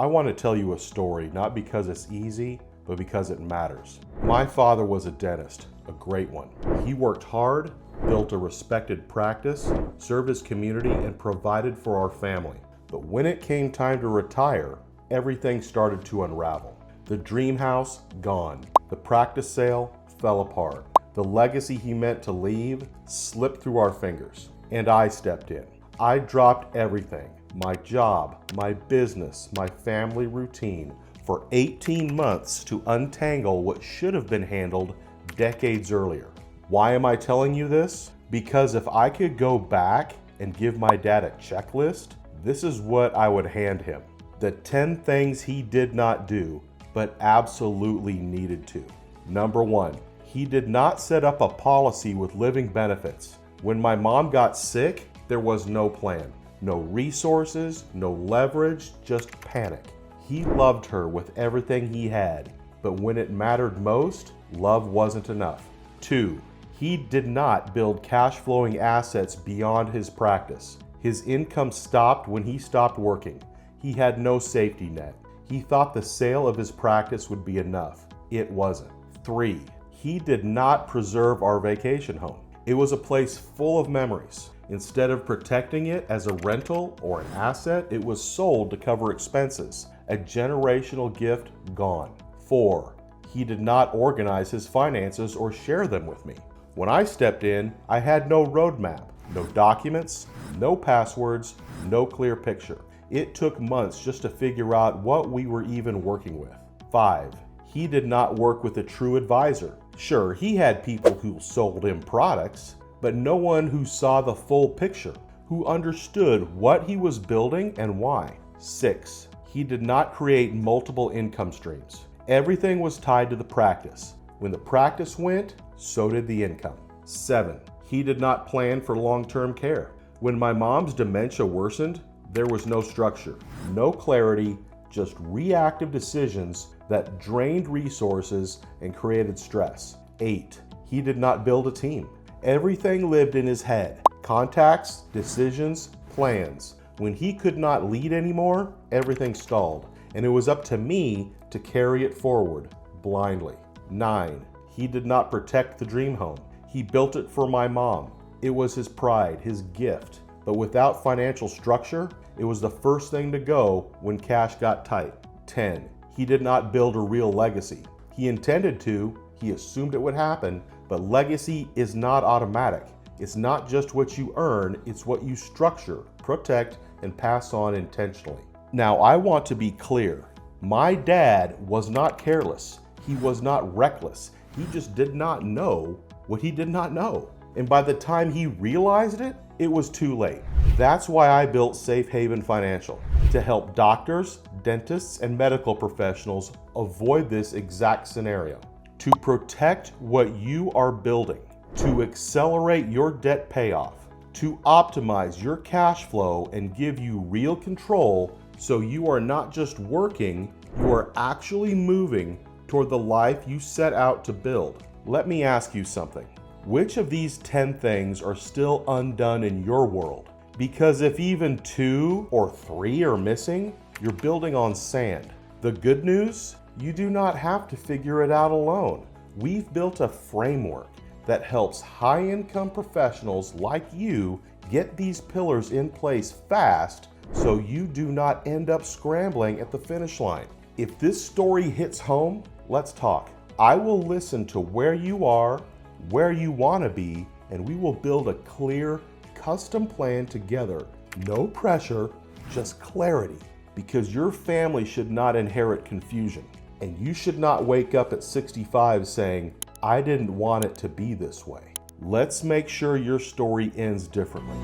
I want to tell you a story, not because it's easy, but because it matters. My father was a dentist, a great one. He worked hard, built a respected practice, served his community, and provided for our family. But when it came time to retire, everything started to unravel. The dream house, gone. The practice sale fell apart. The legacy he meant to leave slipped through our fingers. And I stepped in. I dropped everything. My job, my business, my family routine for 18 months to untangle what should have been handled decades earlier. Why am I telling you this? Because if I could go back and give my dad a checklist, this is what I would hand him. The 10 things he did not do, but absolutely needed to. Number 1, he did not set up a policy with living benefits. When my mom got sick, there was no plan. No resources, no leverage, just panic. He loved her with everything he had, but when it mattered most, love wasn't enough. 2, he did not build cash flowing assets beyond his practice. His income stopped when he stopped working. He had no safety net. He thought the sale of his practice would be enough. It wasn't. 3, he did not preserve our vacation home. It was a place full of memories. Instead of protecting it as a rental or an asset, it was sold to cover expenses. A generational gift gone. 4, he did not organize his finances or share them with me. When I stepped in, I had no roadmap, no documents, no passwords, no clear picture. It took months just to figure out what we were even working with. 5, he did not work with a true advisor. Sure, he had people who sold him products, but no one who saw the full picture, who understood what he was building and why. 6, he did not create multiple income streams. Everything was tied to the practice. When the practice went, so did the income. 7, he did not plan for long-term care. When my mom's dementia worsened, there was no structure, no clarity, just reactive decisions that drained resources and created stress. 8, he did not build a team. Everything lived in his head. Contacts, decisions, plans. When he could not lead anymore, everything stalled, and it was up to me to carry it forward blindly. 9, he did not protect the dream home. He built it for my mom. It was his pride, his gift. But without financial structure, it was the first thing to go when cash got tight. 10, he did not build a real legacy. He intended to, he assumed it would happen, but legacy is not automatic. It's not just what you earn, it's what you structure, protect, and pass on intentionally. Now, I want to be clear. My dad was not careless. He was not reckless. He just did not know what he did not know. And by the time he realized it, it was too late. That's why I built Safe Haven Financial, to help doctors, dentists, and medical professionals avoid this exact scenario. To protect what you are building, to accelerate your debt payoff, to optimize your cash flow and give you real control so you are not just working, you are actually moving toward the life you set out to build. Let me ask you something. Which of these 10 things are still undone in your world? Because if even 2 or 3 are missing, you're building on sand. The good news? You do not have to figure it out alone. We've built a framework that helps high-income professionals like you get these pillars in place fast so you do not end up scrambling at the finish line. If this story hits home, let's talk. I will listen to where you are, where you want to be, and we will build a clear, custom plan together. No pressure, just clarity. Because your family should not inherit confusion. And you should not wake up at 65 saying, I didn't want it to be this way. Let's make sure your story ends differently.